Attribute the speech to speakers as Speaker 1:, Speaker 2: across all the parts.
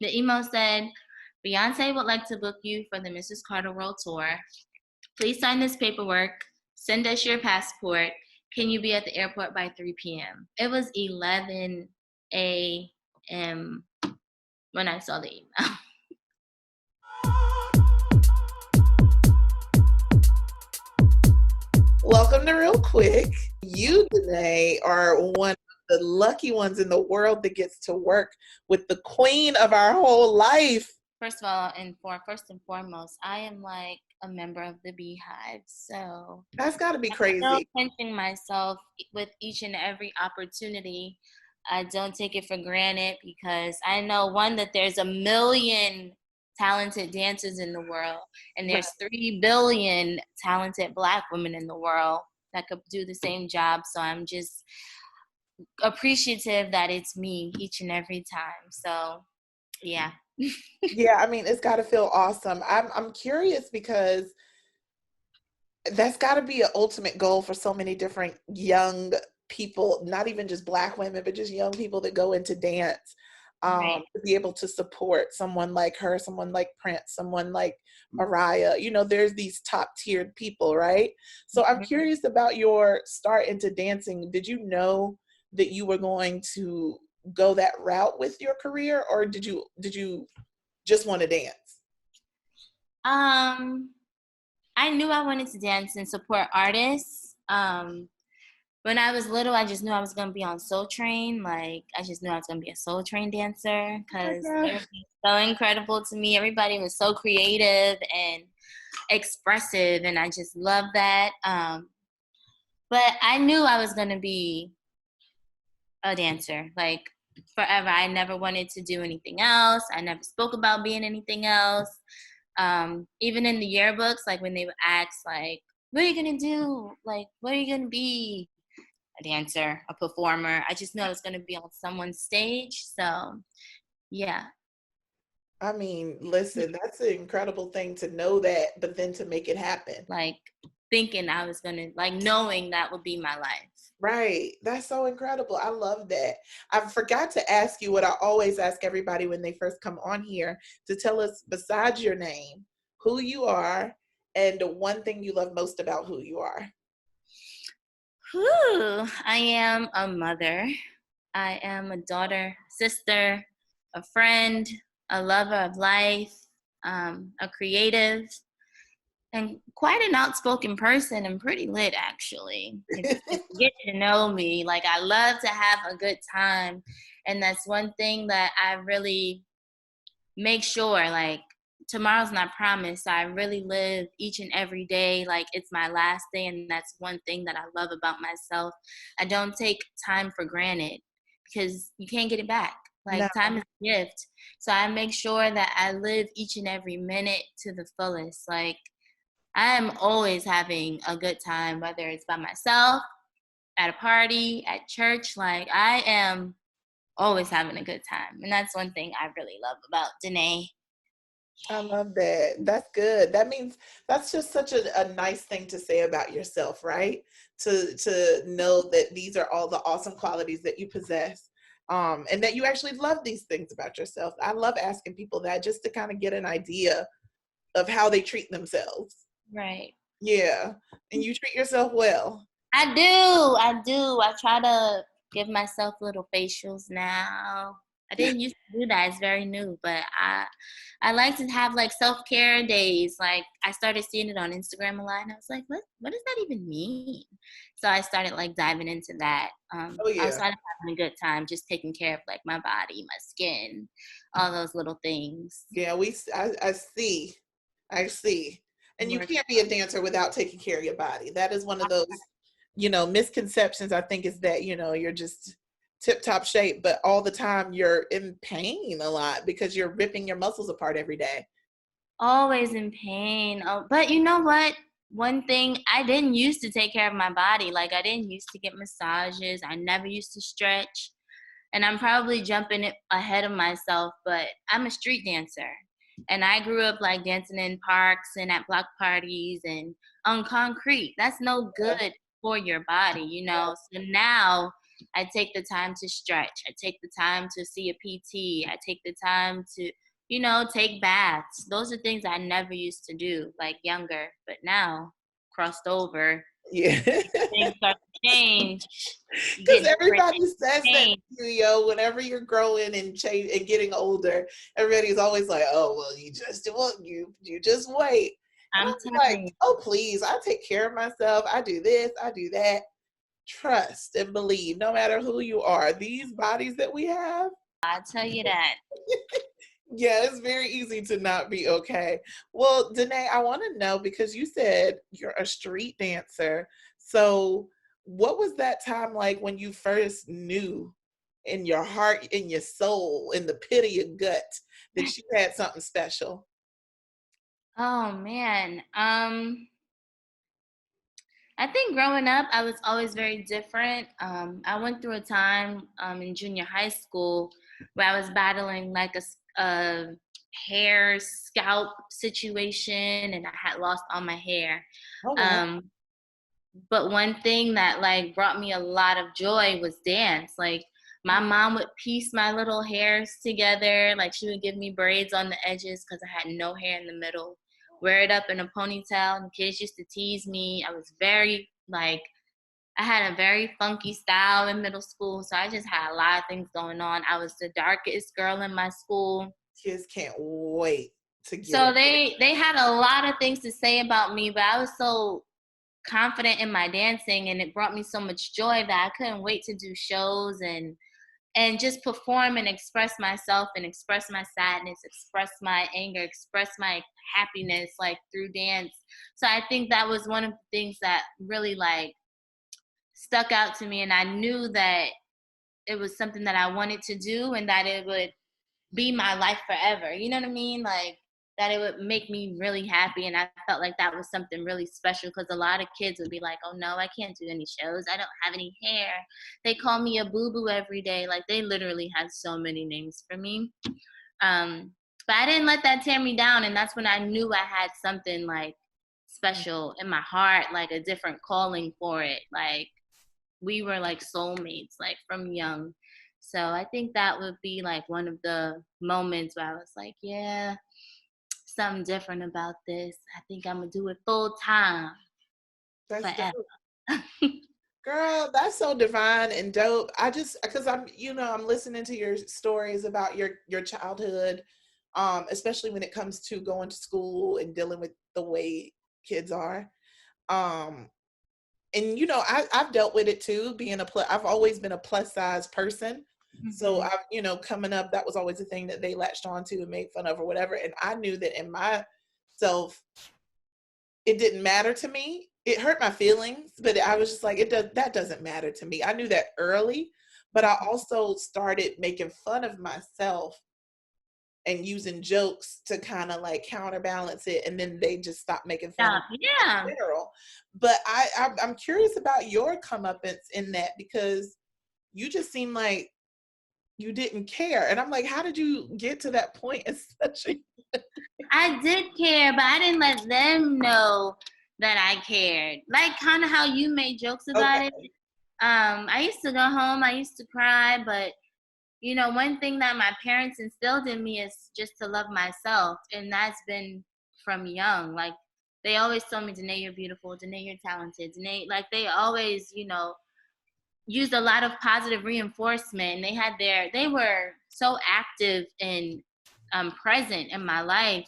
Speaker 1: The email said, Beyonce would like to book you for the Mrs. Carter World Tour. Please sign this paperwork. Send us your passport. Can you be at the airport by 3 p.m.? It was 11 a.m. when I saw the email.
Speaker 2: Welcome to Real Quick. You, Dnay, are one of the lucky ones in the world that gets to work with the queen of our whole life.
Speaker 1: First of all, first and foremost, I am like a member of the Beehive, so
Speaker 2: That's got to be
Speaker 1: I'm still
Speaker 2: crazy.
Speaker 1: pinching myself with each and every opportunity. I don't take it for granted because I know, one, that there's a million talented dancers in the world, and
Speaker 2: Right.
Speaker 1: there's 3 billion talented Black women in the world that could do the same job. So I'm just appreciative that it's me each and every time. So, yeah.
Speaker 2: Yeah, I mean, it's got to feel awesome. I'm curious because that's got to be an ultimate goal for so many different young people, not even just Black women, but just young people that go into dance.
Speaker 1: Right.
Speaker 2: To be able to support someone like her, someone like Prince, someone like Mariah. You know, there's these top tiered people, right? So I'm curious about your start into dancing. Did you know that you were going to go that route with your career, or did you just want to dance?
Speaker 1: I knew I wanted to dance and support artists. When I was little, I just knew I was going to be on Soul Train. Like, I just knew I was going to be a Soul Train dancer because it was so incredible to me. Everybody was so creative and expressive, and I just loved that. But I knew I was going to be a dancer, like, forever. I never wanted to do anything else. I never spoke about being anything else. Even in the yearbooks, like, when they would ask, like, what are you going to do? Like, what are you going to be? A dancer, a performer. I just knew I was going to be on someone's stage. So, yeah.
Speaker 2: I mean, listen, that's an incredible thing to know that, but then to make it happen.
Speaker 1: Like, thinking I was going to, like, knowing that would be my life.
Speaker 2: Right. That's so incredible. I love that. I forgot to ask you what I always ask everybody when they first come on here, to tell us, besides your name, who you are and one thing you love most about who you are.
Speaker 1: I am a mother. I am a daughter, sister, a friend, a lover of life, a creative, and quite an outspoken person, and pretty lit, actually. If you get to know me, like, I love to have a good time. And that's one thing that I really make sure, like, tomorrow's not promised. So I really live each and every day like it's my last day. And that's one thing that I love about myself. I don't take time for granted because you can't get it back.
Speaker 2: No.
Speaker 1: Like, time is a gift. So I make sure that I live each and every minute to the fullest. Like, I am always having a good time, whether it's by myself, at a party, at church. Like, I am always having a good time. And that's one thing I really love about Dnay.
Speaker 2: I love that. That's good. That means that's just such a nice thing to say about yourself, right? To know that these are all the awesome qualities that you possess. And that you actually love these things about yourself. I love asking people that, just to kind of get an idea of how they treat themselves.
Speaker 1: Right.
Speaker 2: Yeah. And you treat yourself well.
Speaker 1: I do. I try to give myself little facials now. I didn't used to do that. It's very new, but I like to have, like, self-care days. Like, I started seeing it on Instagram a lot, and I was like, what does that even mean? So I started, like, diving into that.
Speaker 2: Oh yeah.
Speaker 1: Outside of having a good time, just taking care of, like, my body, my skin, all those little things.
Speaker 2: Yeah, I see. I see. And you
Speaker 1: Work.
Speaker 2: can't be a dancer without taking care of your body. That is one of those, misconceptions, I think, is that, you're just tip top shape, but all the time you're in pain a lot because you're ripping your muscles apart every day.
Speaker 1: Always in pain. Oh, but you know what? One thing, I didn't used to take care of my body. Like, I didn't used to get massages. I never used to stretch. And I'm probably jumping it ahead of myself, but I'm a street dancer. And I grew up, like, dancing in parks and at block parties and on concrete. That's no good for your body, you know? So now I take the time to stretch. I take the time to see a PT. I take the time to, take baths. Those are things I never used to do, like younger, but now crossed over.
Speaker 2: Yeah.
Speaker 1: Things start to change. You
Speaker 2: Because
Speaker 1: get different
Speaker 2: everybody says that
Speaker 1: change.
Speaker 2: to you, yo, whenever you're growing and change and getting older, everybody's always like, "Oh, well, you just wait." And
Speaker 1: I'm
Speaker 2: I'm like,
Speaker 1: telling you,
Speaker 2: "Oh, please, I take care of myself. I do this, I do that." Trust and believe, no matter who you are, these bodies that we have,
Speaker 1: I'll tell you that.
Speaker 2: yeah, it's very easy to not be okay. Well, Dnay, I want to know because you said you're a street dancer. So, what was that time like when you first knew in your heart, in your soul, in the pit of your gut that you had something special?
Speaker 1: Oh man. I think growing up, I was always very different. I went through a time in junior high school where I was battling like a hair scalp situation, and I had lost all my hair.
Speaker 2: Oh, wow.
Speaker 1: Um, but one thing that like brought me a lot of joy was dance. Like my mom would piece my little hairs together. Like she would give me braids on the edges because I had no hair in the middle. Wear it up in a ponytail. And kids used to tease me. I was very like I had a very funky style in middle school. So I just had a lot of things going on. I was the darkest girl in my school.
Speaker 2: Kids can't wait to get
Speaker 1: So
Speaker 2: it.
Speaker 1: they had a lot of things to say about me, but I was so confident in my dancing, and it brought me so much joy that I couldn't wait to do shows and just perform and express myself and express my sadness, express my anger, express my happiness like through dance. So I think that was one of the things that really like stuck out to me, and I knew that it was something that I wanted to do and that it would be my life forever. You know what I mean? Like that it would make me really happy. And I felt like that was something really special because a lot of kids would be like, oh no, I can't do any shows. I don't have any hair. They call me a boo boo every day. Like they literally had so many names for me. But I didn't let that tear me down. And that's when I knew I had something like special in my heart, like a different calling for it. Like we were like soulmates, like from young. So I think that would be like one of the moments where I was like, yeah, something different about this. I think I'm gonna do it full time
Speaker 2: That's
Speaker 1: forever.
Speaker 2: dope. Girl, that's so divine and dope. I just because I'm listening to your stories about your childhood, especially when it comes to going to school and dealing with the way kids are. Um, and I've dealt with it too, I've always been a plus size person. So
Speaker 1: Mm-hmm.
Speaker 2: coming up, that was always a thing that they latched on to and made fun of or whatever. And I knew that in myself, it didn't matter to me. It hurt my feelings, but I was just like, that doesn't matter to me. I knew that early, but I also started making fun of myself and using jokes to kind of like counterbalance it, and then they just stopped making fun of
Speaker 1: Yeah,
Speaker 2: me
Speaker 1: yeah.
Speaker 2: in general. But I'm curious about your comeuppance in that because you just seem like you didn't care, and I'm like, how did you get to that point in such a
Speaker 1: I did care, but I didn't let them know that I cared. Like kind of how you made jokes about it.
Speaker 2: okay,
Speaker 1: I used to go home, I used to cry, but one thing that my parents instilled in me is just to love myself. And that's been from young. Like, they always told me, Dnay, you're beautiful. Dnay, you're talented. Dnay, like, they always, used a lot of positive reinforcement. And they were so active and present in my life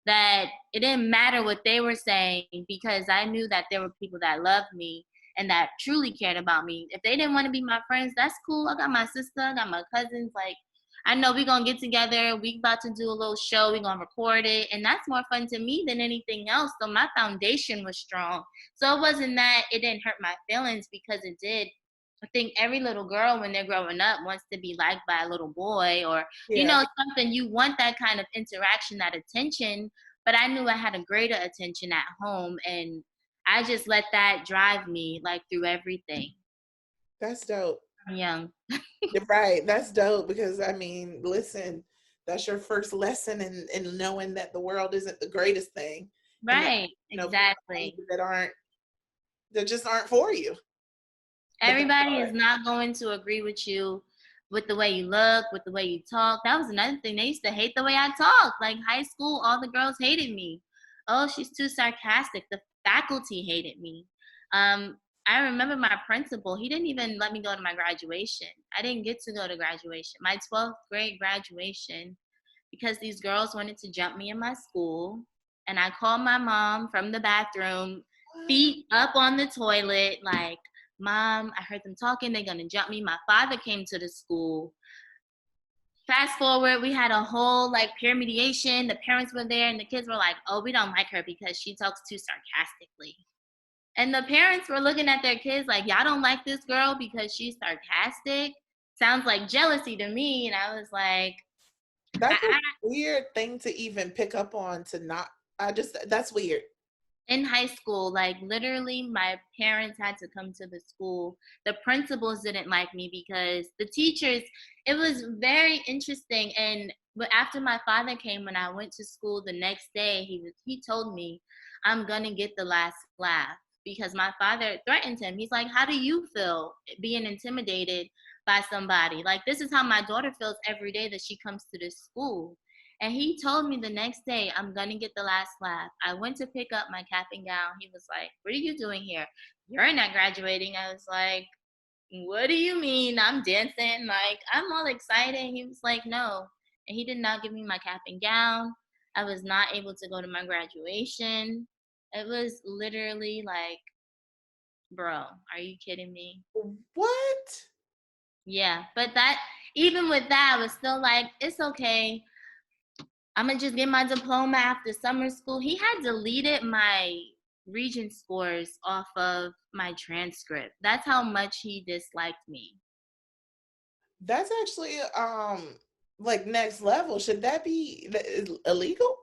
Speaker 1: that it didn't matter what they were saying because I knew that there were people that loved me and that truly cared about me. If they didn't want to be my friends, that's cool. I got my sister, I got my cousins. Like, I know we're going to get together. We about to do a little show. We're going to record it. And that's more fun to me than anything else. So my foundation was strong. So it wasn't that it didn't hurt my feelings because it did. I think every little girl when they're growing up wants to be liked by a little boy or,
Speaker 2: yeah,
Speaker 1: something. You want that kind of interaction, that attention. But I knew I had a greater attention at home. And I just let that drive me like through everything.
Speaker 2: that's dope.
Speaker 1: I'm young.
Speaker 2: You're right. That's dope because listen, that's your first lesson in knowing that the world isn't the greatest thing, and that
Speaker 1: Right.
Speaker 2: people around
Speaker 1: Exactly.
Speaker 2: you that just aren't for you. But that's
Speaker 1: Everybody is
Speaker 2: hard.
Speaker 1: not going to agree with you with the way you look, with the way you talk. That was another thing. They used to hate the way I talk. Like high school, all the girls hated me. Oh, she's too sarcastic. The faculty hated me. Um, I remember my principal, he didn't even let me go to my graduation. I didn't get to go to graduation, my 12th grade graduation, because these girls wanted to jump me in my school. And I called my mom from the bathroom,
Speaker 2: What?
Speaker 1: feet up on the toilet, like, Mom, I heard them talking. They're going to jump me. My father came to the school. Fast forward, we had a whole like peer mediation. The parents were there and the kids were like, oh, we don't like her because she talks too sarcastically. And the parents were looking at their kids like, y'all don't like this girl because she's sarcastic? Sounds like jealousy to me. And I was like,
Speaker 2: That's a
Speaker 1: I,
Speaker 2: weird thing to even pick up on to not, that's weird.
Speaker 1: in high school, like literally my parents had to come to the school. The principals didn't like me because the teachers, it was very interesting. And after my father came, when I went to school the next day, he told me, I'm gonna get the last laugh, because my father threatened him. He's like, how do you feel being intimidated by somebody? Like, this is how my daughter feels every day that she comes to this school. And he told me the next day, I'm going to get the last laugh. I went to pick up my cap and gown. He was like, what are you doing here? You're not graduating. I was like, what do you mean? I'm dancing. Like, I'm all excited. He was like, no. And he did not give me my cap and gown. I was not able to go to my graduation. It was literally like, bro, are you kidding me?
Speaker 2: What?
Speaker 1: Yeah. But that, even with that, I was still like, it's okay. I'm gonna just get my diploma after summer school. He had deleted my Regent scores off of my transcript. That's how much he disliked me.
Speaker 2: That's actually like next level. Should that be illegal?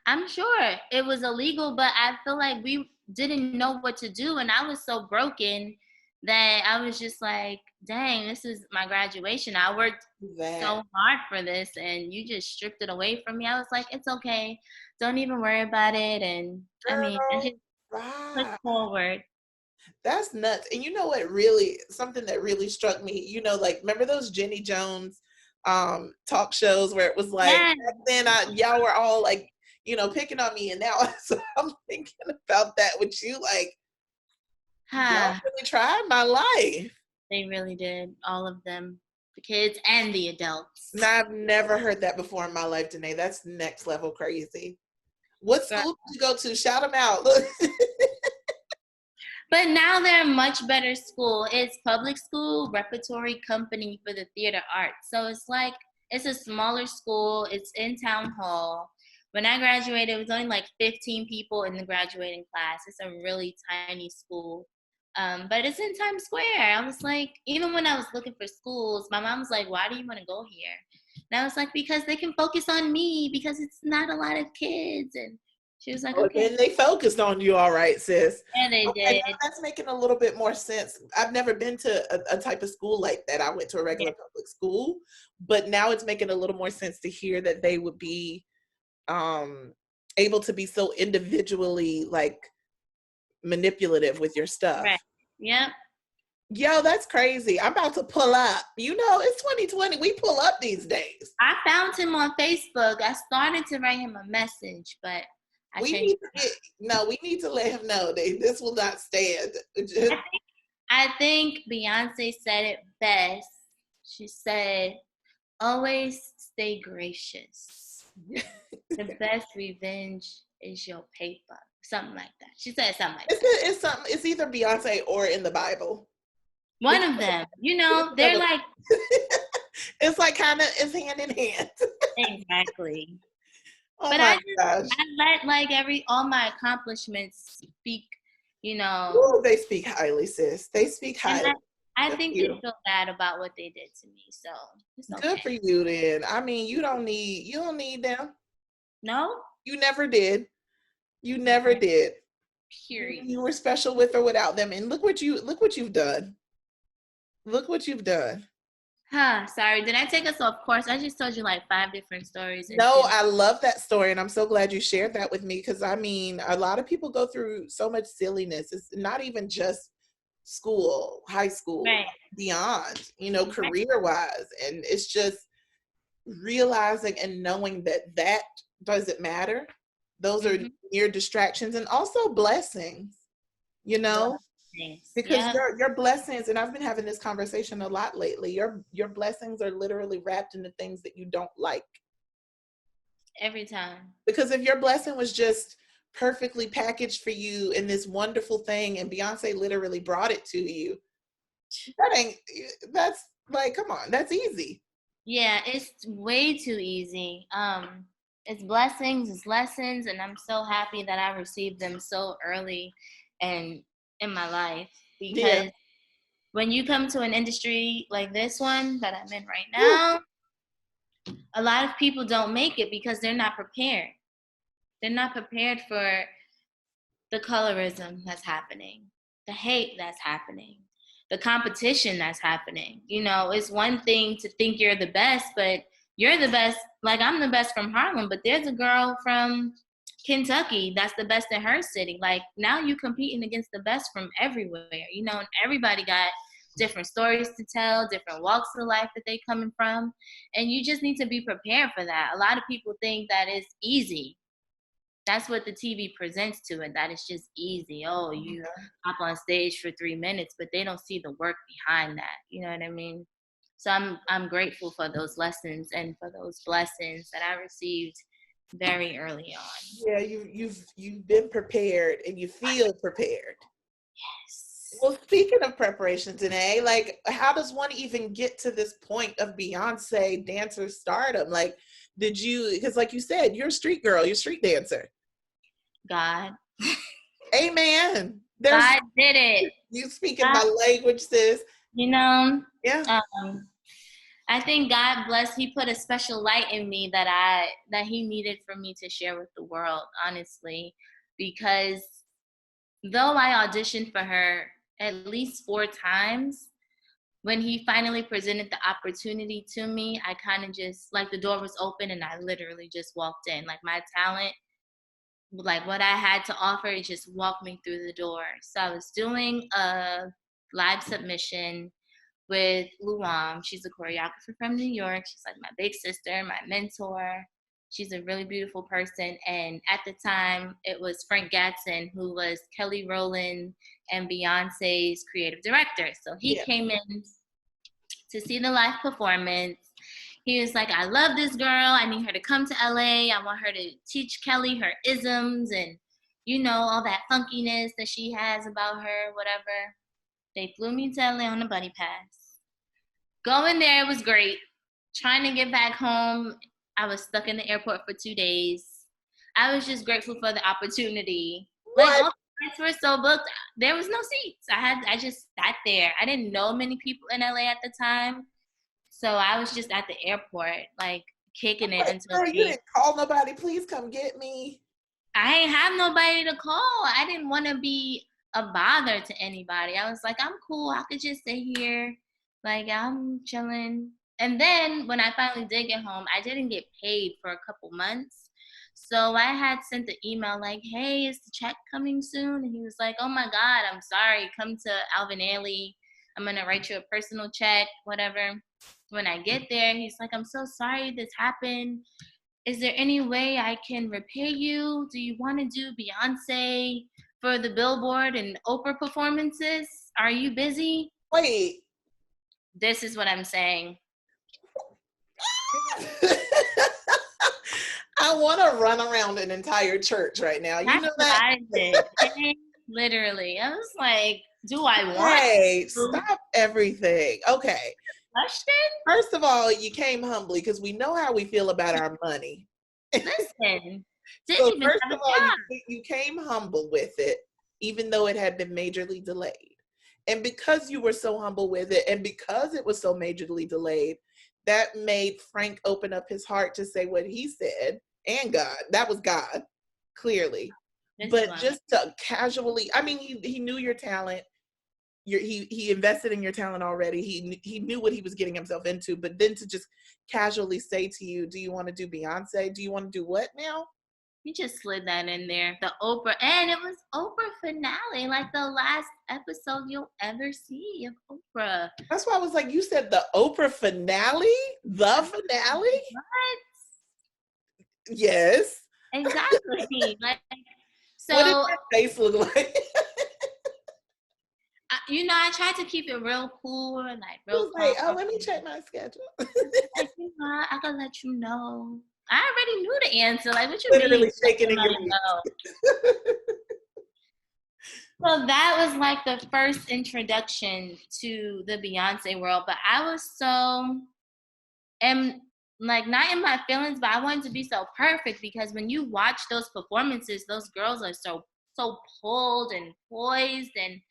Speaker 1: I'm sure it was illegal, but I feel like we didn't know what to do. And I was so broken that I was just like, dang, this is my graduation. I worked
Speaker 2: That
Speaker 1: so hard for this and you just stripped it away from me. I was like, it's okay. Don't even worry about it. And I mean, I
Speaker 2: girl,
Speaker 1: just push
Speaker 2: right.
Speaker 1: forward.
Speaker 2: That's nuts. And you know what really something that really struck me, like remember those Jenny Jones talk shows where it was like
Speaker 1: Yeah.
Speaker 2: back then y'all were all like, picking on me and now so I'm thinking about that with you like y'all
Speaker 1: Huh.
Speaker 2: really tried my life.
Speaker 1: They really did. All of them. The kids and the adults.
Speaker 2: Now I've never heard that before in my life, Dnay. That's next level crazy. What
Speaker 1: Girl.
Speaker 2: school did you go to? Shout them out. Look.
Speaker 1: But now they're a much better school. It's public school, repertory company for the theater arts. So it's like, it's a smaller school. It's in town hall. When I graduated, it was only like 15 people in the graduating class. It's a really tiny school. But it's in Times Square. I was like, even when I was looking for schools, my mom was like, why do you want to go here? And I was like, because they can focus on me, because it's not a lot of kids. And she was like,
Speaker 2: Oh,
Speaker 1: okay.
Speaker 2: then they focused on you, all right, sis.
Speaker 1: Yeah, they
Speaker 2: Okay,
Speaker 1: did.
Speaker 2: now that's making a little bit more sense. I've never been to a type of school like that. I went to a
Speaker 1: Yeah,
Speaker 2: regular public school, but now it's making a little more sense to hear that they would be um, able to be so individually like manipulative with your
Speaker 1: right.
Speaker 2: stuff.
Speaker 1: Yep.
Speaker 2: Yo, that's crazy. I'm about to pull up. It's 2020. We pull up these days.
Speaker 1: I found him on Facebook. I started to write him a message, but I
Speaker 2: We
Speaker 1: changed
Speaker 2: need to get no. We need to let him know that this will not stand.
Speaker 1: it. I think Beyonce said it best. She said, always stay gracious. The best revenge is your paper. Something like that. She said something like that.
Speaker 2: It's something. It's either Beyonce or in the Bible.
Speaker 1: One of them. They're like,
Speaker 2: It's like kind of it's hand in hand.
Speaker 1: exactly.
Speaker 2: Oh
Speaker 1: But
Speaker 2: my gosh.
Speaker 1: I let like all my accomplishments speak,
Speaker 2: Ooh, they speak highly, sis. They speak
Speaker 1: and
Speaker 2: highly.
Speaker 1: I
Speaker 2: Good for
Speaker 1: think they
Speaker 2: you.
Speaker 1: feel bad about what they did to me. So it's
Speaker 2: Good
Speaker 1: okay.
Speaker 2: for you then. I mean, you don't need them.
Speaker 1: No?
Speaker 2: You never did. You never did.
Speaker 1: Period.
Speaker 2: You were special with or without them. And look what you've done. Look what you've done.
Speaker 1: Huh, sorry. Did I take us off course? I just told you like 5 different stories and
Speaker 2: No,
Speaker 1: 10.
Speaker 2: I love that story, and I'm so glad you shared that with me because I mean, a lot of people go through so much silliness. It's not even just school, high school,
Speaker 1: Right.
Speaker 2: beyond,
Speaker 1: Right.
Speaker 2: career wise. And it's just realizing and knowing that doesn't matter. Those are mere distractions and also blessings,
Speaker 1: Blessings.
Speaker 2: because
Speaker 1: Yeah.
Speaker 2: your blessings, and I've been having this conversation a lot lately, your blessings are literally wrapped in the things that you don't like.
Speaker 1: Every time.
Speaker 2: Because if your blessing was just perfectly packaged for you in this wonderful thing and Beyonce literally brought it to you, that's like, come on, that's easy.
Speaker 1: Yeah, it's way too easy. It's blessings, it's lessons, and I'm so happy that I received them so early and in my life,
Speaker 2: Yeah.
Speaker 1: because when you come to an industry like this one that I'm in right now, a lot of people don't make it because they're not prepared. They're not prepared for the colorism that's happening, the hate that's happening, the competition that's happening. It's one thing to think you're the best, but you're the best. Like, I'm the best from Harlem, but there's a girl from Kentucky that's the best in her city. Like, now you're competing against the best from everywhere, and everybody got different stories to tell, different walks of life that they coming from. And you just need to be prepared for that. A lot of people think that it's easy. That's what the TV presents to it, that it's just easy. Oh, you hop on stage for 3 minutes, but they don't see the work behind that. You know what I mean? So I'm grateful for those lessons and for those blessings that I received very early on.
Speaker 2: Yeah, you've been prepared and you feel prepared.
Speaker 1: Yes.
Speaker 2: Well, speaking of preparation, Dnay, like, how does one even get to this point of Beyonce dancer stardom? Like, because like you said, you're a street girl, you're a street dancer.
Speaker 1: God.
Speaker 2: Amen.
Speaker 1: God did it.
Speaker 2: You speaking my language, sis.
Speaker 1: Yeah.
Speaker 2: I
Speaker 1: think God bless. He put a special light in me that he needed for me to share with the world, honestly, because though I auditioned for her at least 4 times, when he finally presented the opportunity to me, I kind of just, like, the door was open and I literally just walked in. Like, my talent, like what I had to offer, it just walked me through the door. So I was doing a live submission with Luam. She's a choreographer from New York. She's like my big sister, my mentor. She's a really beautiful person. And at the time, it was Frank Gatson, who was Kelly Rowland and Beyonce's creative director. So he came in to see the live performance. He was like, I love this girl. I need her to come to LA. I want her to teach Kelly her isms and, all that funkiness that she has about her, whatever. They flew me to LA on a buddy pass. Going there was great. Trying to get back home, I was stuck in the airport for 2 days. I was just grateful for the opportunity.
Speaker 2: What?
Speaker 1: Like, all the flights were so booked. There was no seats. I just sat there. I didn't know many people in LA at the time. So I was just at the airport, like, kicking it until
Speaker 2: you didn't call nobody, please come get me.
Speaker 1: I ain't have nobody to call. I didn't want to be a bother to anybody. I was like, I'm cool. I could just sit here. Like, I'm chilling. And then when I finally did get home, I didn't get paid for a couple months. So I had sent the email like, hey, is the check coming soon? And he was like, oh my God, I'm sorry. Come to Alvin Ailey. I'm going to write you a personal check, whatever. When I get there, he's like, I'm so sorry this happened. Is there any way I can repay you? Do you want to do Beyonce for the Billboard and Oprah performances? Are you busy?
Speaker 2: Wait.
Speaker 1: This is what I'm saying.
Speaker 2: I want to run around an entire church right now.
Speaker 1: That's
Speaker 2: know that?
Speaker 1: I did. Literally. I was like, do I want
Speaker 2: to? Stop everything. Okay.
Speaker 1: Question?
Speaker 2: First of all, you came humbly because we know how we feel about our money.
Speaker 1: Listen.
Speaker 2: So first of all, you came humble with it, even though it had been majorly delayed. And because you were so humble with it, and because it was so majorly delayed, that made Frank open up his heart to say what he said, and God. That was God, clearly. But just to casually, I mean, he knew your talent. He invested in your talent already. He knew what he was getting himself into. But then to just casually say to you, do you want to do Beyonce? Do you want to do what now?
Speaker 1: You just slid that in there. The Oprah, and it was Oprah finale, like the last episode you'll ever see of Oprah.
Speaker 2: That's why I was like, you said the Oprah finale? The finale?
Speaker 1: What?
Speaker 2: Yes.
Speaker 1: Exactly. Like,
Speaker 2: What did
Speaker 1: so,
Speaker 2: your face look like?
Speaker 1: I tried to keep it real cool and like
Speaker 2: It
Speaker 1: real
Speaker 2: was like, oh,
Speaker 1: calm.
Speaker 2: let me check my schedule.
Speaker 1: Like, I gotta let you know. I already knew the answer. Like, what you
Speaker 2: Literally
Speaker 1: mean?
Speaker 2: shaking in your
Speaker 1: Somebody know? So that was like the first introduction to the Beyonce world. But I was and like not in my feelings, but I wanted to be so perfect because when you watch those performances, those girls are so pulled and poised, and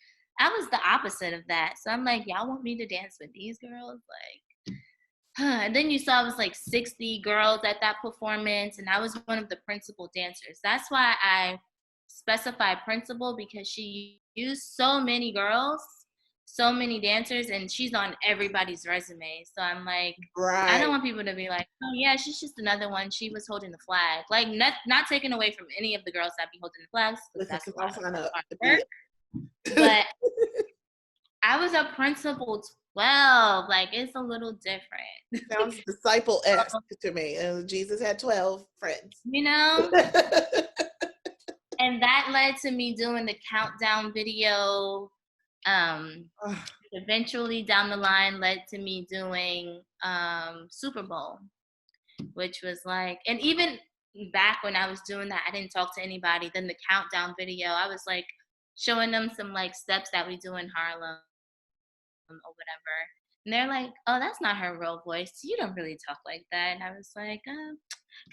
Speaker 1: I was the opposite of that. So I'm like, y'all want me to dance with these girls? Like, and then you saw it was like 60 girls at that performance, and I was one of the principal dancers. That's why I specify principal, because she used so many girls, so many dancers, and she's on everybody's resume. So I'm like, I don't
Speaker 2: Right.
Speaker 1: want people to be like, oh yeah, she's just another one. She was holding the flag. Like, not taken away from any of the girls that be holding the flags, because
Speaker 2: Listen,
Speaker 1: that's
Speaker 2: because
Speaker 1: a
Speaker 2: I'll
Speaker 1: lot of
Speaker 2: sign up
Speaker 1: hard
Speaker 2: to be
Speaker 1: work.
Speaker 2: it.
Speaker 1: But I was a principal 12. Like, it's a little different.
Speaker 2: Sounds disciple-esque to me. And Jesus had 12 friends.
Speaker 1: You know? And that led to me doing the countdown video. Eventually down the line led to me doing Super Bowl, which was like, and even back when I was doing that, I didn't talk to anybody. Then the countdown video, I was like showing them some like steps that we do in Harlem or whatever. And they're like, oh, that's not her real voice. You don't really talk like that. And I was like,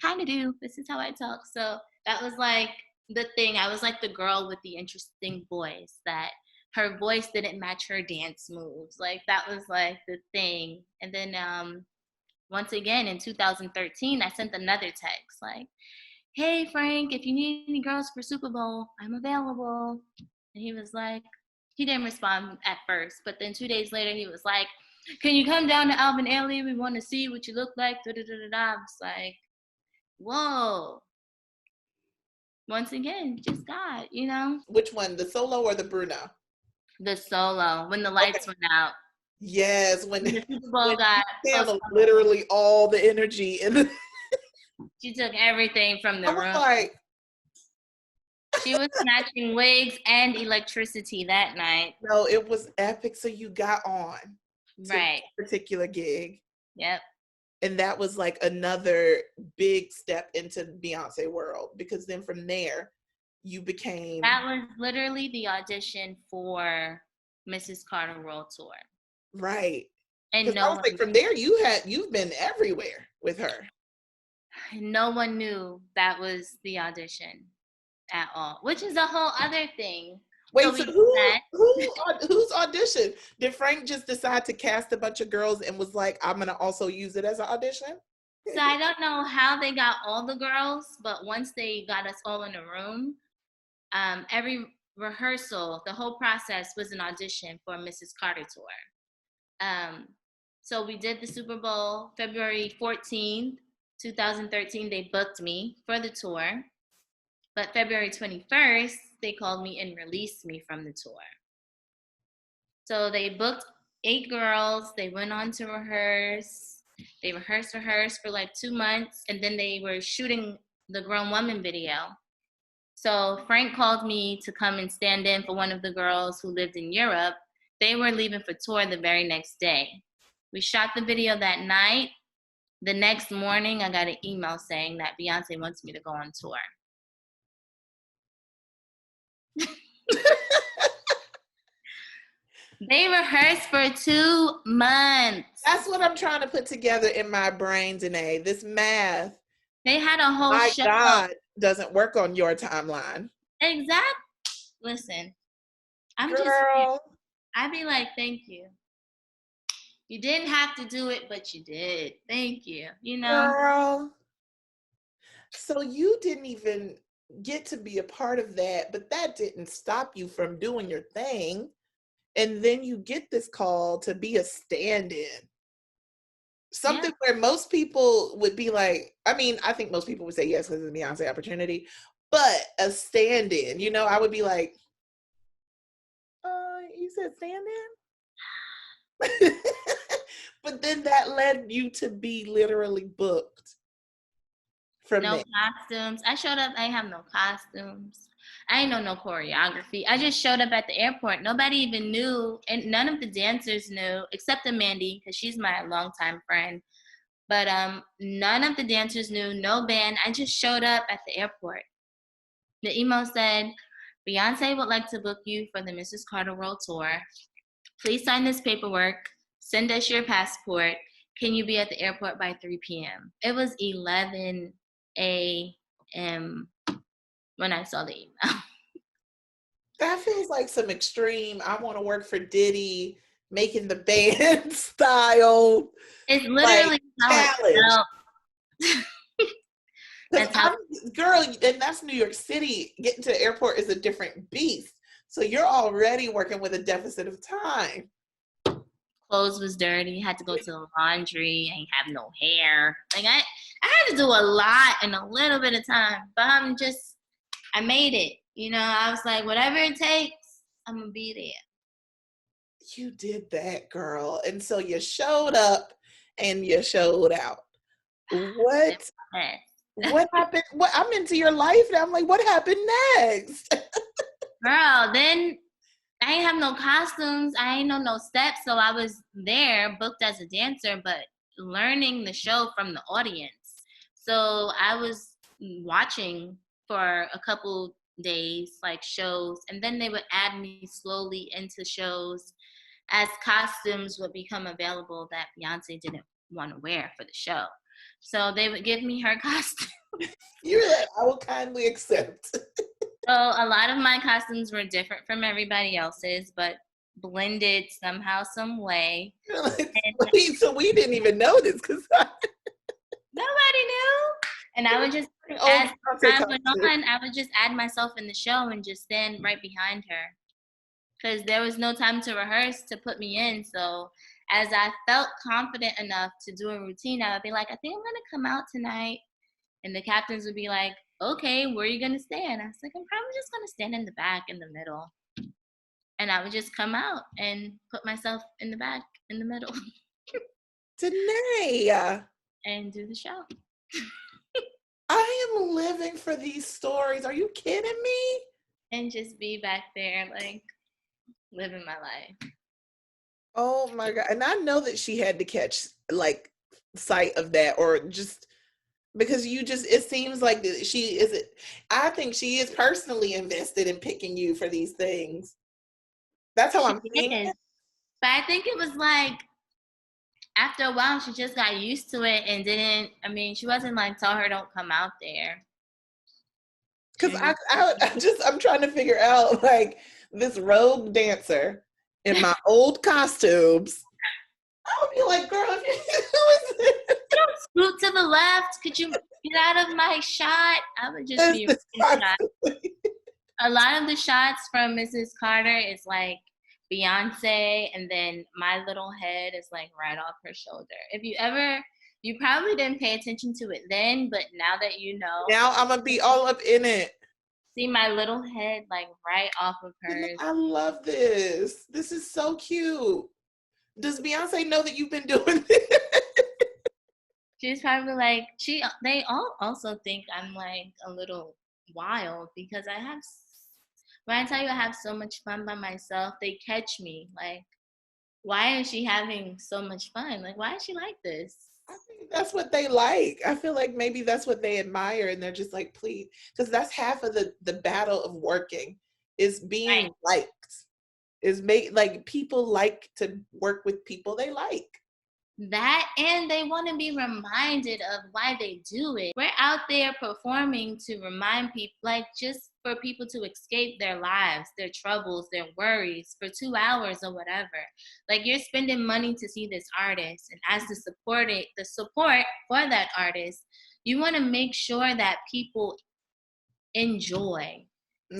Speaker 1: kind of do. This is how I talk. So that was like the thing. I was like the girl with the interesting voice, that her voice didn't match her dance moves. Like, that was like the thing. And then once again in 2013, I sent another text like, hey, Frank, if you need any girls for Super Bowl, I'm available. And he was like, he didn't respond at first, but then 2 days later, he was like, can you come down to Alvin Ailey? We want to see what you look like. Da, da, da, da, da. I was like, whoa. Once again, just God,
Speaker 2: Which one, the solo or the Bruno?
Speaker 1: The solo, when the
Speaker 2: Okay.
Speaker 1: lights went out.
Speaker 2: Yes, when
Speaker 1: The Super Bowl
Speaker 2: when
Speaker 1: got
Speaker 2: channeled
Speaker 1: postponed.
Speaker 2: literally all the energy and
Speaker 1: She took everything from
Speaker 2: I
Speaker 1: the
Speaker 2: was
Speaker 1: room.
Speaker 2: like,
Speaker 1: She was snatching wigs and electricity that night.
Speaker 2: no, it was epic. So you got on to
Speaker 1: Right.
Speaker 2: that particular gig.
Speaker 1: Yep.
Speaker 2: And that was like another big step into Beyonce world, because then from there you became.
Speaker 1: That was literally the audition for Mrs. Carter World Tour.
Speaker 2: Right.
Speaker 1: And
Speaker 2: Because I was like, from there you've been everywhere with her.
Speaker 1: No one knew that was the audition at all, which is a whole other thing.
Speaker 2: Wait, so whose audition? Did Frank just decide to cast a bunch of girls and was like, I'm gonna also use it as an audition?
Speaker 1: So I don't know how they got all the girls, but once they got us all in a room, every rehearsal, the whole process was an audition for Mrs. Carter Tour. So we did the Super Bowl February 14th, 2013. They booked me for the tour. But February 21st, they called me and released me from the tour. So they booked 8 girls. They went on to rehearse. They rehearsed for like 2 months. And then they were shooting the Grown Woman video. So Frank called me to come and stand in for one of the girls who lived in Europe. They were leaving for tour the very next day. We shot the video that night. The next morning, I got an email saying that Beyonce wants me to go on tour. They rehearsed for 2 months.
Speaker 2: That's what I'm trying to put together in my brain, Dnay. This math.
Speaker 1: They had a whole show.
Speaker 2: God doesn't work on your timeline.
Speaker 1: Exactly. Listen, I'd be like, thank you. You didn't have to do it, but you did. Thank you.
Speaker 2: Girl. So you didn't even get to be a part of that, but that didn't stop you from doing your thing. And then you get this call to be a stand-in. Something where most people would be like, I mean, I think most people would say yes because it's a Beyonce opportunity, but a stand-in, you know, I would be like, you said stand-in? But then that led you to be literally booked from
Speaker 1: No
Speaker 2: there.
Speaker 1: costumes. I showed up. I have no costumes. I ain't know no choreography. I just showed up at the airport. Nobody even knew, and none of the dancers knew, except Mandy, because she's my longtime friend. But none of the dancers knew. No band. I just showed up at the airport. The email said, Beyonce would like to book you for the Mrs. Carter World Tour. Please sign this paperwork. Send us your passport. Can you be at the airport by 3 p.m.? It was 11 a.m. when I saw the email.
Speaker 2: That feels like some extreme, I want to work for Diddy, making the band style.
Speaker 1: It's literally
Speaker 2: like,
Speaker 1: how
Speaker 2: challenge.
Speaker 1: it felt.
Speaker 2: Because girl, and that's New York City. Getting to the airport is a different beast. So you're already working with a deficit of time.
Speaker 1: Clothes was dirty. Had to go to the laundry. I ain't have no hair. Like I had to do a lot in a little bit of time. But I made it. You know, I was like, whatever it takes, I'm gonna be there.
Speaker 2: You did that, girl. And so you showed up and you showed out. What happened? What, I'm into your life now. I'm like, what happened next?
Speaker 1: Girl, then I ain't have no costumes. I ain't know no steps. So I was there booked as a dancer, but learning the show from the audience. So I was watching for a couple days, like shows, and then they would add me slowly into shows as costumes would become available that Beyonce didn't want to wear for the show. So they would give me her costume.
Speaker 2: You're like, I will kindly accept.
Speaker 1: So a lot of my costumes were different from everybody else's, but blended somehow, some way.
Speaker 2: Like, wait, so we didn't even know this because
Speaker 1: nobody knew. And I would just, as time went on, I would just add myself in the show and just stand right behind her. Because there was no time to rehearse to put me in. So as I felt confident enough to do a routine, I would be like, I think I'm going to come out tonight. And the captains would be like, okay, where are you going to stand? I was like, I'm probably just going to stand in the back, in the middle. And I would just come out and put myself in the back, in the middle.
Speaker 2: Dnay.
Speaker 1: And do the show.
Speaker 2: I am living for these stories. Are you kidding me?
Speaker 1: And just be back there, like, living my life.
Speaker 2: Oh my God. And I know that she had to catch, like, sight of that, or just because it seems like she is, I think she is personally invested in picking you for these things. That's how I'm seeing it.
Speaker 1: But I think it was like, after a while, she just got used to it and she wasn't like, tell her don't come out there.
Speaker 2: Because I'm trying to figure out, like, this rogue dancer in my old costumes. I would be like, girl, who is this?
Speaker 1: You don't scoot to the left. Could you get out of my shot? I would just be shot. A lot of the shots from Mrs. Carter is like Beyonce, and then my little head is like right off her shoulder. You probably didn't pay attention to it then, but now that you know.
Speaker 2: Now I'm going to be all up in it.
Speaker 1: See my little head like right off of hers.
Speaker 2: I love this. This is so cute. Does Beyonce know that you've been doing this?
Speaker 1: She's probably like, they all also think I'm like a little wild because when I tell you I have so much fun by myself, they catch me like, why is she having so much fun? Like, why is she like this?
Speaker 2: I think that's what they like. I feel like maybe that's what they admire, and they're just like, please, because that's half of the battle of working is being liked. Like, people like to work with people they like.
Speaker 1: That, and they want to be reminded of why they do it. We're out there performing to remind people, like, just for people to escape their lives, their troubles, their worries for 2 hours or whatever. Like, you're spending money to see this artist, and as the support for that artist, you want to make sure that people enjoy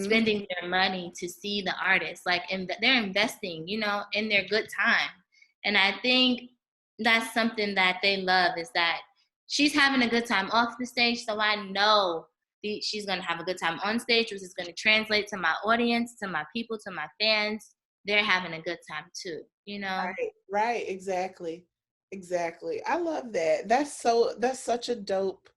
Speaker 1: spending their money to see the artist. Like, and they're investing, in their good time. And I think that's something that they love, is that she's having a good time off the stage. So I know she's going to have a good time on stage, which is going to translate to my audience, to my people, to my fans. They're having a good time too, you know?
Speaker 2: Right, exactly. Exactly. I love that. That's such a dope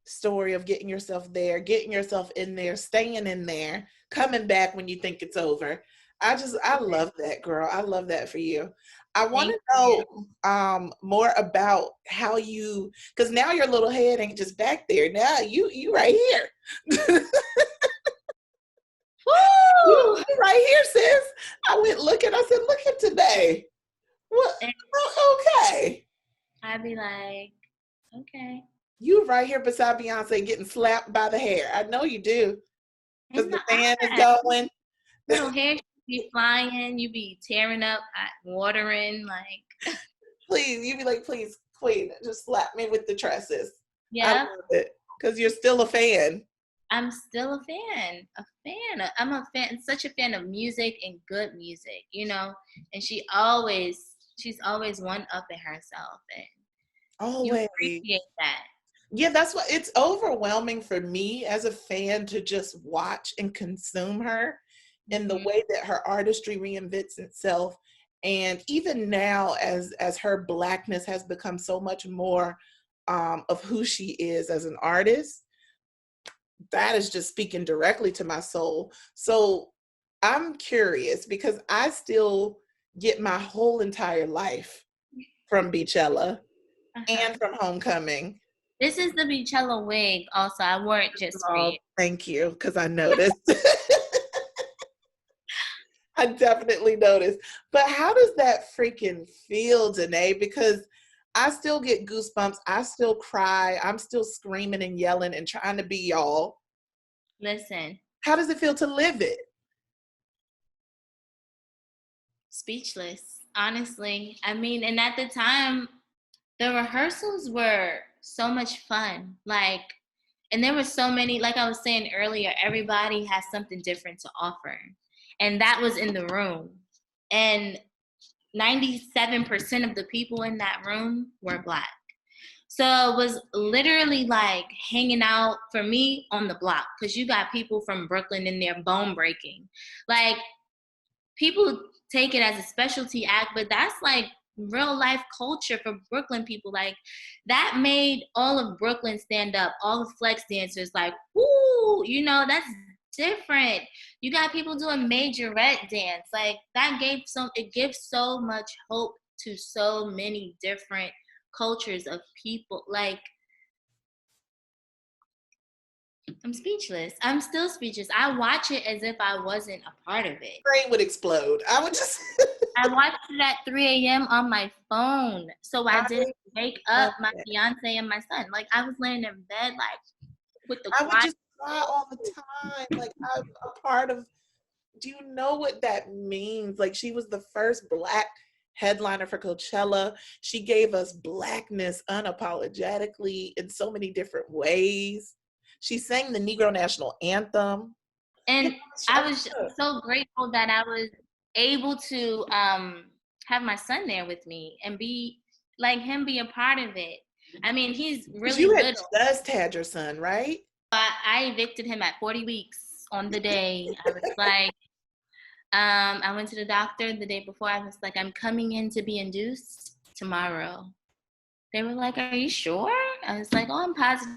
Speaker 2: story of getting yourself there, getting yourself in there, staying in there, coming back when you think it's over. I love that, girl. I love that for you. I want
Speaker 1: Thank
Speaker 2: to
Speaker 1: you.
Speaker 2: know more about how you, because now your little head ain't just back there. Now you right here.
Speaker 1: Woo!
Speaker 2: You right here, sis. I went looking. I said, look at today. What?
Speaker 1: And
Speaker 2: Okay.
Speaker 1: I'd be like, okay.
Speaker 2: You right here beside Beyonce getting slapped by the hair. I know you do. Because
Speaker 1: In
Speaker 2: the
Speaker 1: the
Speaker 2: fan is
Speaker 1: eye.
Speaker 2: going.
Speaker 1: Little hair be flying, you be tearing up, watering, like,
Speaker 2: Please, you be like, please, queen, just slap me with the tresses. I
Speaker 1: yeah.
Speaker 2: love it. Because you're still a fan.
Speaker 1: I'm still a fan. I'm a fan, such a fan of music and good music, you know. And she's always one up in herself, and you
Speaker 2: Always.
Speaker 1: appreciate that.
Speaker 2: Yeah, that's what it's overwhelming for me as a fan to just watch and consume her in the
Speaker 1: Hmm.
Speaker 2: way that her artistry reinvents itself. And even now, as her blackness has become so much more of who she is as an artist, that is just speaking directly to my soul. So I'm curious because I still get my whole entire life from Beachella
Speaker 1: Uh-huh.
Speaker 2: and from Homecoming.
Speaker 1: This is the Beachella wig. Also, I wore it just for
Speaker 2: Oh,
Speaker 1: you.
Speaker 2: thank you, because I noticed. I definitely noticed. But how does that freaking feel, Dnay? Because I still get goosebumps. I still cry. I'm still screaming and yelling and trying to be y'all.
Speaker 1: Listen,
Speaker 2: How does it feel to live it?
Speaker 1: speechless. Honestly, I mean, and at the time, the rehearsals were so much fun. Like, and there were so many, like I was saying earlier, everybody has something different to offer. And that was in the room. And 97% of the people in that room were Black. So it was literally like hanging out for me on the block, because you got people from Brooklyn in there bone breaking. Like, people take it as a specialty act, but that's like real life culture for Brooklyn people. Like, that made all of Brooklyn stand up, all the flex dancers, like, whoo, you know, that's different. You got people doing majorette dance. Like, it gives so much hope to so many different cultures of people. Like, I'm speechless. I'm still speechless. I watch it as if I wasn't a part of it.
Speaker 2: Brain would explode. I would just.
Speaker 1: I watched it at 3 a.m. on my phone, so I didn't wake up
Speaker 2: love
Speaker 1: my
Speaker 2: it.
Speaker 1: fiance and my son. Like, I was laying in bed, like, with the
Speaker 2: I would
Speaker 1: quiet.
Speaker 2: just cry all the time. Like I'm a part of. Do you know what that means? Like she was the first Black headliner for Coachella. She gave us Blackness unapologetically in so many different ways. She sang the Negro National Anthem. You
Speaker 1: And I
Speaker 2: know,
Speaker 1: was so grateful that I was able to have my son there with me and be like him, be a part of it. I mean, he's
Speaker 2: because
Speaker 1: really
Speaker 2: you had
Speaker 1: little.
Speaker 2: just had your son, right?
Speaker 1: I evicted him at 40 weeks on the day. I was like, I went to the doctor the day before. I was like, I'm coming in to be induced tomorrow. They were like, are you sure? I was like, oh, I'm positive.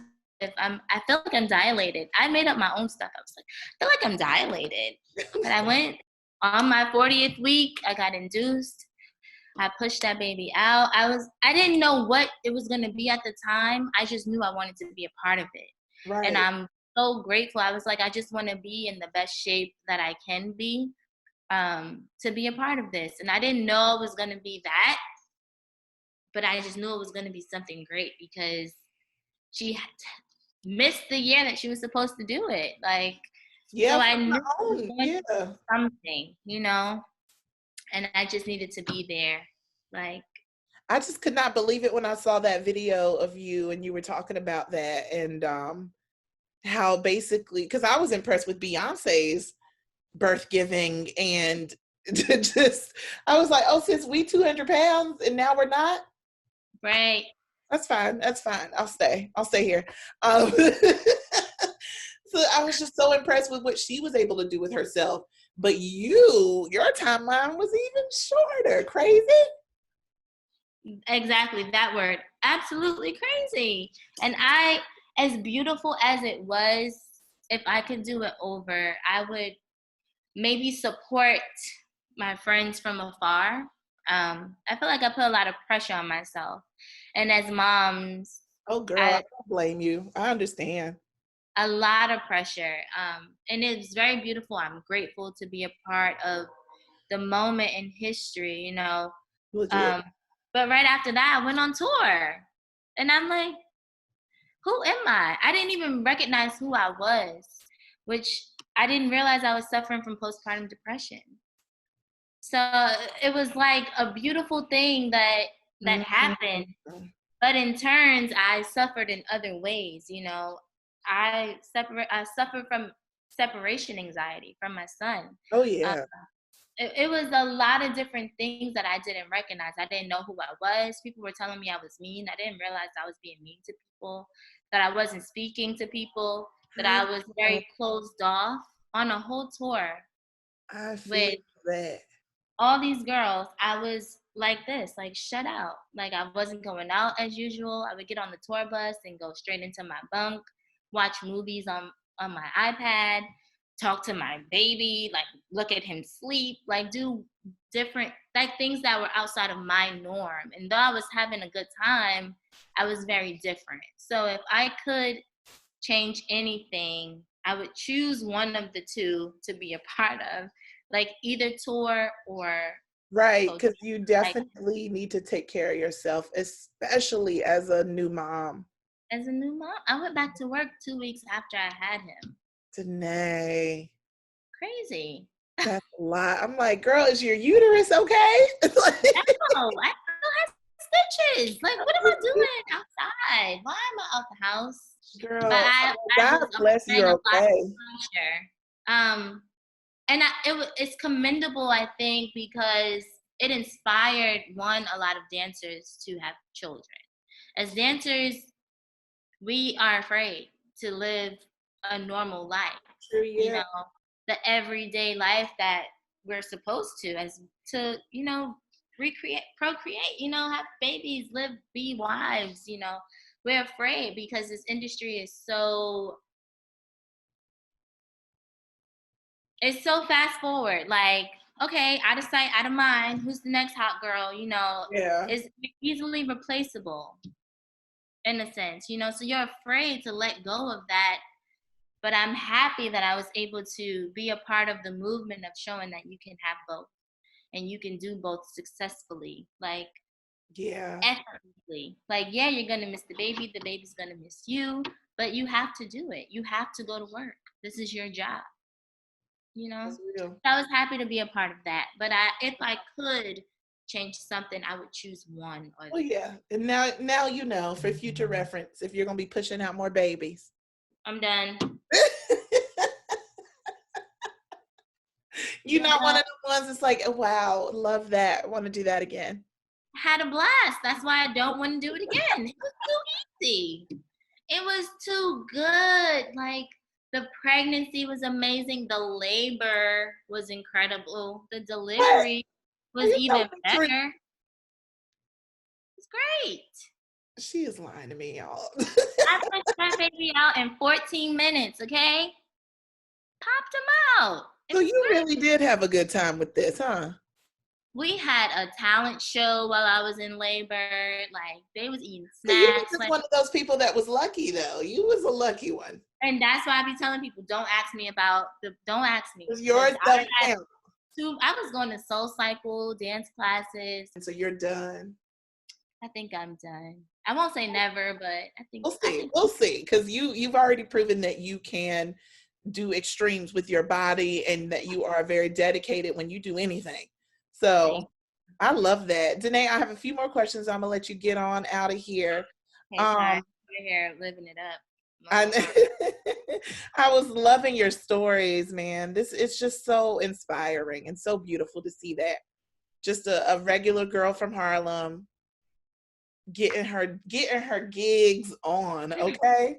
Speaker 1: I feel like I'm dilated. I made up my own stuff. I was like, I feel like I'm dilated. But I went on my 40th week. I got induced. I pushed that baby out. I didn't know what it was going to be at the time. I just knew I wanted to be a part of it. And
Speaker 2: Right.
Speaker 1: I'm so grateful. I was like, I just want to be in the best shape that I can be, to be a part of this. And I didn't know it was going to be that, but I just knew it was going to be something great, because she missed the year that she was supposed to do it. Like, so
Speaker 2: Yeah,
Speaker 1: I
Speaker 2: from
Speaker 1: knew
Speaker 2: the
Speaker 1: it was
Speaker 2: own.
Speaker 1: going to be
Speaker 2: Yeah.
Speaker 1: something, you know, and I just needed to be there. Like,
Speaker 2: I just could not believe it when I saw that video of you and you were talking about that and how basically because I was impressed with Beyonce's birth giving and just I was like, oh, since we 200 pounds and now we're not.
Speaker 1: Right.
Speaker 2: That's fine. That's fine. I'll stay. I'll stay here. So I was just so impressed with what she was able to do with herself. But your timeline was even shorter. Crazy.
Speaker 1: Exactly, that word. Absolutely crazy. And as beautiful as it was, if I could do it over, I would maybe support my friends from afar. I feel like I put a lot of pressure on myself. And as moms,
Speaker 2: Oh, girl, I
Speaker 1: I
Speaker 2: don't blame you. I understand.
Speaker 1: a lot of pressure. And it's very beautiful. I'm grateful to be a part of the moment in history, you know.
Speaker 2: Legit.
Speaker 1: Um, but right after that, I went on tour. And I'm like, who am I? I didn't even recognize who I was, which I didn't realize I was suffering from postpartum depression. So it was like a beautiful thing that
Speaker 2: Mhm.
Speaker 1: happened, but in turns I suffered in other ways. You know, I suffered from separation anxiety from my son.
Speaker 2: Oh,
Speaker 1: Um,
Speaker 2: yeah.
Speaker 1: it was a lot of different things that I didn't recognize. I didn't know who I was. People were telling me I was mean. I didn't realize I was being mean to people, that I wasn't speaking to people, that I was
Speaker 2: Oh,
Speaker 1: very closed off on a whole tour
Speaker 2: I feel
Speaker 1: with
Speaker 2: that.
Speaker 1: all these girls. I was like this, like shut out. Like I wasn't going out as usual. I would get on the tour bus and go straight into my bunk, watch movies on my iPad, talk to my baby, like look at him sleep, like do different like things that were outside of my norm. And though I was having a good time, I was very different. So if I could change anything, I would choose one of the two to be a part of, like either tour or
Speaker 2: Right,
Speaker 1: coach.
Speaker 2: because you
Speaker 1: Like
Speaker 2: definitely need to take care of yourself, especially as a new mom.
Speaker 1: as a new mom, I went back to work 2 weeks after I had him.
Speaker 2: Danae,
Speaker 1: Crazy.
Speaker 2: that's a lot. I'm like, girl, is your uterus okay? It's like,
Speaker 1: No, I still have stitches. Like, what am I doing outside? Why am I out the house? But
Speaker 2: girl, oh,
Speaker 1: I
Speaker 2: God
Speaker 1: was
Speaker 2: bless
Speaker 1: applying
Speaker 2: you're
Speaker 1: a lot
Speaker 2: okay.
Speaker 1: of pressure. And it's commendable, I think, because it inspired a lot of dancers to have children. As dancers, we are afraid to live a normal life,
Speaker 2: Sure,
Speaker 1: you
Speaker 2: yeah.
Speaker 1: know, the everyday life that we're supposed to, as to, recreate, procreate, have babies, live, be wives, we're afraid because this industry is so, it's so fast forward. Like, okay, out of sight, out of mind. Who's the next hot girl?
Speaker 2: Yeah.
Speaker 1: Is easily replaceable in a sense. So you're afraid to let go of that. But I'm happy that I was able to be a part of the movement of showing that you can have both and you can do both successfully, like
Speaker 2: Yeah.
Speaker 1: effortlessly. Like, yeah, you're gonna miss the baby's gonna miss you, but you have to do it. You have to go to work. This is your job.
Speaker 2: That's real.
Speaker 1: So I was happy to be a part of that. But if I could change something, I would choose one or
Speaker 2: Well,
Speaker 1: the
Speaker 2: yeah. And now you know for future reference if you're gonna be pushing out more babies.
Speaker 1: I'm done.
Speaker 2: You're not one
Speaker 1: Done.
Speaker 2: of the ones that's like, oh, wow, love that. I want to do that again.
Speaker 1: Had a blast. That's why I don't want to do it again. It was too easy. It was too good. Like the pregnancy was amazing. The labor was incredible. The
Speaker 2: What?
Speaker 1: delivery
Speaker 2: Are
Speaker 1: was
Speaker 2: you telling
Speaker 1: even
Speaker 2: the truth?
Speaker 1: better. It's great.
Speaker 2: She is lying to me, y'all.
Speaker 1: I pushed that baby out in 14 minutes, okay? Popped him out. It
Speaker 2: So
Speaker 1: was
Speaker 2: you
Speaker 1: great.
Speaker 2: really did have a good time with this, huh?
Speaker 1: We had a talent show while I was in labor. Like they was eating
Speaker 2: So you were
Speaker 1: snacks.
Speaker 2: just
Speaker 1: Like,
Speaker 2: one of those people that was lucky, though. You was a lucky one.
Speaker 1: and that's why I be telling people, don't ask me
Speaker 2: Because
Speaker 1: because
Speaker 2: yours
Speaker 1: I
Speaker 2: don't
Speaker 1: had
Speaker 2: count.
Speaker 1: I was going to Soul Cycle dance classes.
Speaker 2: And so you're done.
Speaker 1: I think I'm done. I won't say never, but
Speaker 2: We'll
Speaker 1: I
Speaker 2: see.
Speaker 1: think
Speaker 2: We'll see. Because you've already proven that you can do extremes with your body and that you are very dedicated when you do anything. So
Speaker 1: thank
Speaker 2: I love that. Danae, I have a few more questions. I'm gonna let you get on out of here.
Speaker 1: Okay, sorry.
Speaker 2: Um,
Speaker 1: We're here living it up.
Speaker 2: I, I was loving your stories, man. It's just so inspiring and so beautiful to see that. Just a regular girl from Harlem getting her gigs on, okay?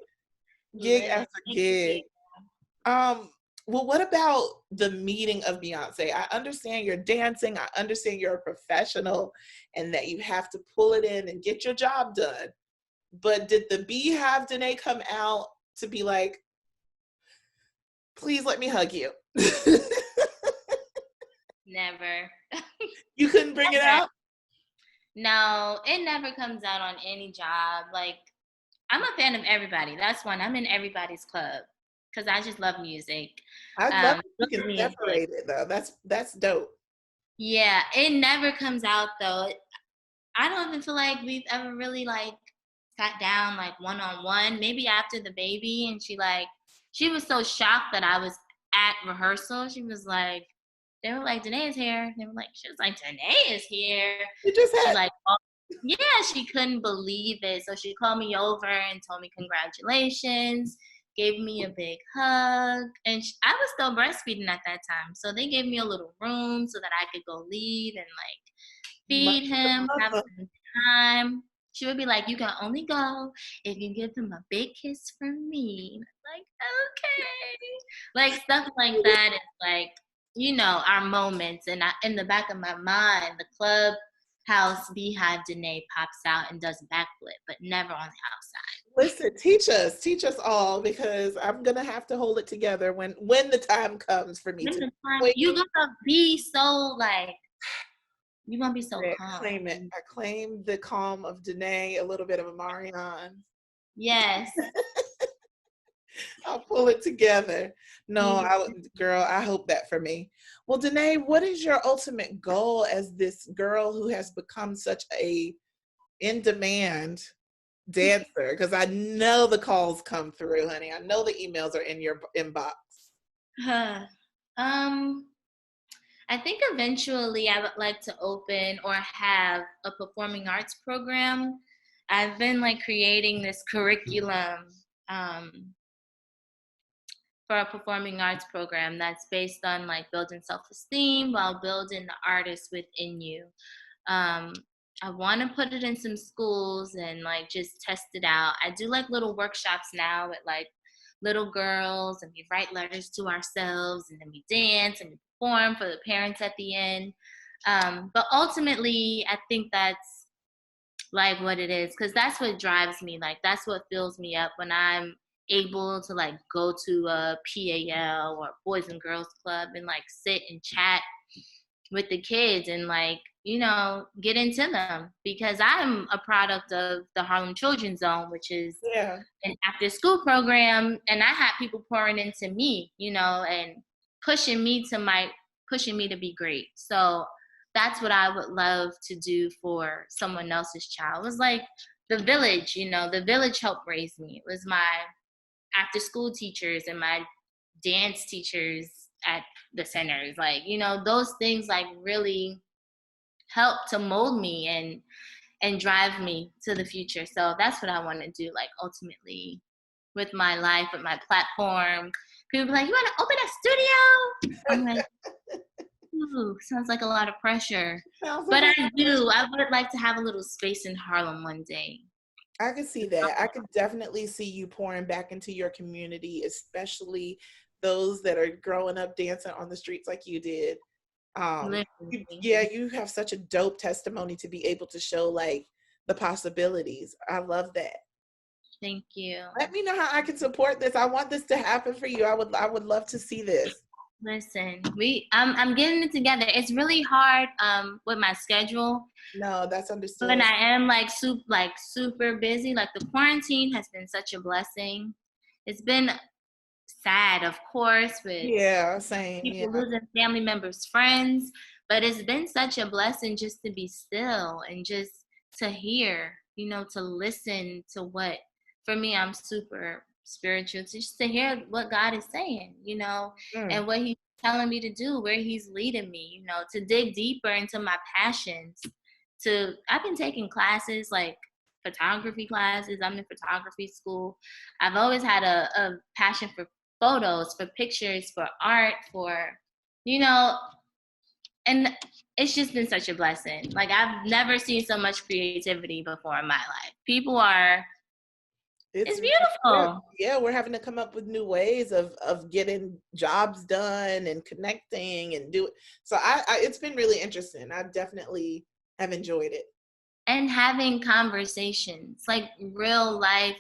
Speaker 2: Gig
Speaker 1: Living.
Speaker 2: after
Speaker 1: Thank
Speaker 2: gig.
Speaker 1: you.
Speaker 2: Well, what about the meeting of Beyonce? I understand you're dancing. I understand you're a professional and that you have to pull it in and get your job done. But did the Beehive Dnay come out to be like, please let me hug you?
Speaker 1: Never.
Speaker 2: You couldn't bring it
Speaker 1: Never.
Speaker 2: out?
Speaker 1: No, it never comes out on any job. Like, I'm a fan of everybody. That's one. I'm in everybody's club because I just love music.
Speaker 2: I love that you
Speaker 1: Good
Speaker 2: can
Speaker 1: music.
Speaker 2: separate it though. That's dope.
Speaker 1: Yeah, it never comes out though. I don't even feel like we've ever really like sat down like one on one. Maybe after the baby, and she was so shocked that I was at rehearsal. She was like, they were like, Danae is here. She was like, Danae is here.
Speaker 2: You just
Speaker 1: She's
Speaker 2: had
Speaker 1: like, oh, yeah, she couldn't believe it. So she called me over and told me congratulations, gave me a big hug. And I was still breastfeeding at that time. So they gave me a little room so that I could go leave and like feed him, have
Speaker 2: mother.
Speaker 1: some time. She would be like, you can only go if you give him a big kiss from me. Like, okay. Like stuff like that is like, our moments. And in the back of my mind, the clubhouse Beehive Danae pops out and does a backflip, but never on the outside.
Speaker 2: Listen, teach us all, because I'm gonna have to hold it together when the time comes for me to
Speaker 1: You're gonna be so like, you're gonna be so calm.
Speaker 2: claim it. I claim the calm of Danae, a little bit of Amarion.
Speaker 1: Yes.
Speaker 2: I'll pull it together. No, girl, I hope that for me. Well, Danae, what is your ultimate goal as this girl who has become such a in-demand dancer? Because I know the calls come through, honey. I know the emails are in your inbox.
Speaker 1: um, I think eventually I would like to open or have a performing arts program. I've been like creating this curriculum for a performing arts program that's based on like building self-esteem while building the artist within you. Um, I want to put it in some schools and like just test it out. I do like little workshops now with like little girls, and we write letters to ourselves, and then we dance and we perform for the parents at the end. But ultimately, I think that's like what it is, because that's what drives me. Like that's what fills me up when I'm able to like go to a PAL or Boys and Girls Club and like sit and chat with the kids and like get into them, because I'm a product of the Harlem Children's Zone, which is an after school program, and I had people pouring into me, and pushing me to be great. So that's what I would love to do for someone else's child. It was like the village, the village helped raise me. It was my after school teachers and my dance teachers at the centers, like those things like really help to mold me and drive me to the future. So that's what I want to do, like ultimately with my life, with my platform. People be like, you want to open a studio? I'm like, ooh, sounds like a lot of pressure. But I would like to have a little space in Harlem one day.
Speaker 2: I could see that. I could definitely see you pouring back into your community, especially those that are growing up dancing on the streets like you did. You have such a dope testimony to be able to show like the possibilities. I love that.
Speaker 1: Thank you.
Speaker 2: Let me know how I can support this. I want this to happen for you. I would love to see this.
Speaker 1: Listen, I'm getting it together. It's really hard with my schedule.
Speaker 2: No, that's understood.
Speaker 1: When I am like super busy, like the quarantine has been such a blessing. It's been sad, of course, with people losing family members, friends, but it's been such a blessing just to be still and just to hear, to listen to what, for me, I'm super spiritual, just to hear what God is saying, and what he's telling me to do, where he's leading me, to dig deeper into my passions. I've been taking classes like photography classes. I'm in photography school. I've always had a passion for photos, for pictures, for art, for, And it's just been such a blessing. Like, I've never seen so much creativity before in my life. People are, it's beautiful.
Speaker 2: Yeah, we're having to come up with new ways of getting jobs done and connecting and do it. So I it's been really interesting. I definitely have enjoyed it.
Speaker 1: And having conversations, like real life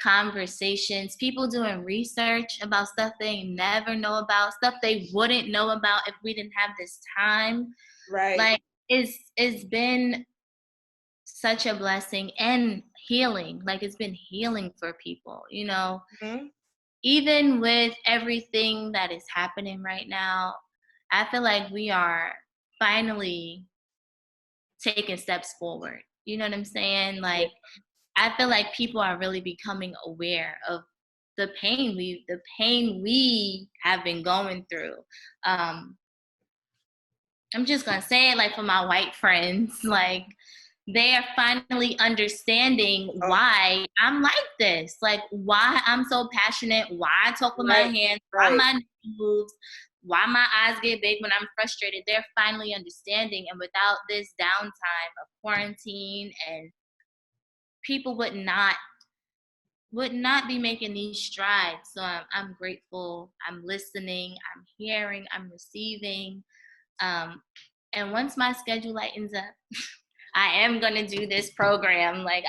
Speaker 1: conversations, people doing research about stuff they never know about, stuff they wouldn't know about if we didn't have this time.
Speaker 2: Right.
Speaker 1: Like, it's been such a blessing and healing. Like, it's been healing for people, you know.
Speaker 2: Mm-hmm.
Speaker 1: Even with everything that is happening right now, I feel like we are finally taking steps forward. You know what I'm saying? Like, I feel like people are really becoming aware of the pain we have been going through. I'm just gonna say it, like, for my white friends, like, they are finally understanding why I'm like this, like why I'm so passionate, why I talk with my hands, why my neck moves, why my eyes get big when I'm frustrated. They're finally understanding, and without this downtime of quarantine, and people would not be making these strides. So I'm grateful. I'm listening. I'm hearing. I'm receiving. And once my schedule lightens up, I am gonna do this program. Like,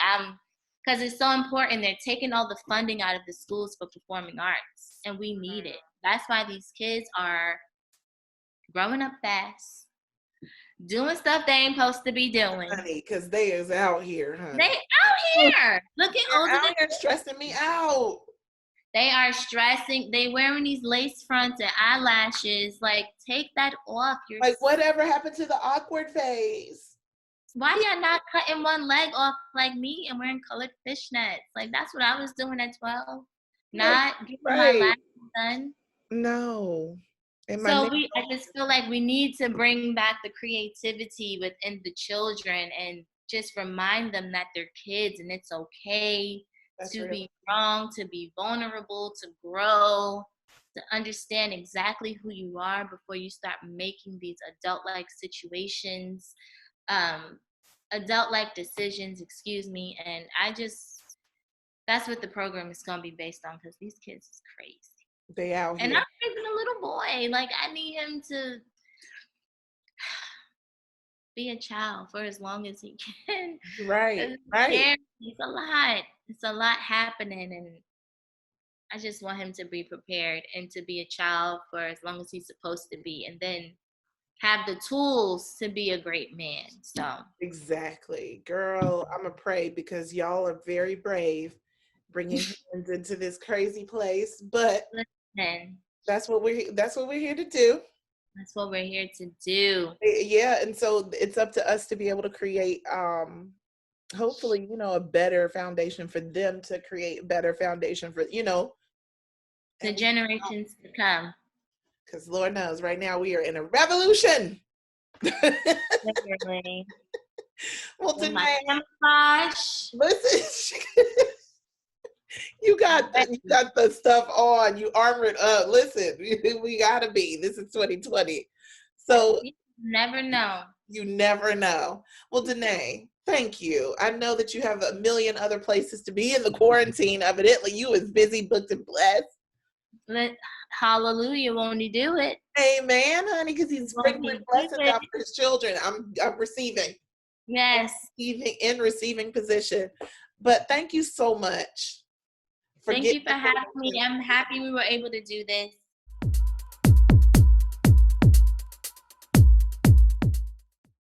Speaker 1: because it's so important. They're taking all the funding out of the schools for performing arts, and we need it. That's why these kids are growing up fast, doing stuff they ain't supposed to be doing.
Speaker 2: Honey, because they is out here, honey.
Speaker 1: They out here looking older than
Speaker 2: me. Stressing me out.
Speaker 1: They are stressing. They wearing these lace fronts and eyelashes. Like, take that off.
Speaker 2: Like, whatever happened to the awkward phase?
Speaker 1: Why y'all not cutting one leg off like me and wearing colored fishnets? Like, that's what I was doing at 12. Not getting my lashes done.
Speaker 2: No.
Speaker 1: So I just feel like we need to bring back the creativity within the children and just remind them that they're kids and it's okay to be wrong, to be vulnerable, to grow, to understand exactly who you are before you start making these adult-like situations, adult-like decisions, and that's what the program is going to be based on, because these kids is crazy.
Speaker 2: They out here.
Speaker 1: And I'm raising a little boy. Like, I need him to be a child for as long as he can.
Speaker 2: Right.
Speaker 1: It's a lot. It's a lot happening, and I just want him to be prepared and to be a child for as long as he's supposed to be, and then have the tools to be a great man. So
Speaker 2: exactly, girl, I'm gonna pray, because y'all are very brave bringing humans into this crazy place. But that's what we're here to do.
Speaker 1: That's what we're here to do.
Speaker 2: Yeah, and so it's up to us to be able to create, hopefully, a better foundation for them to create a better foundation for,
Speaker 1: the generations to come.
Speaker 2: Because Lord knows, right now we are in a revolution. Well, Dnay, listen, you got the stuff on. You armored up. Listen, we gotta be. This is 2020, so
Speaker 1: you never know.
Speaker 2: You never know. Well, Dnay, thank you. I know that you have a million other places to be in the quarantine. Evidently, you is busy, booked, and blessed.
Speaker 1: Hallelujah, won't he do it?
Speaker 2: Amen, honey, because he's bringing blessings out for his children. I'm receiving.
Speaker 1: Yes.
Speaker 2: Receiving position. But thank you so much.
Speaker 1: Thank you for having me. I'm happy we were able to do this.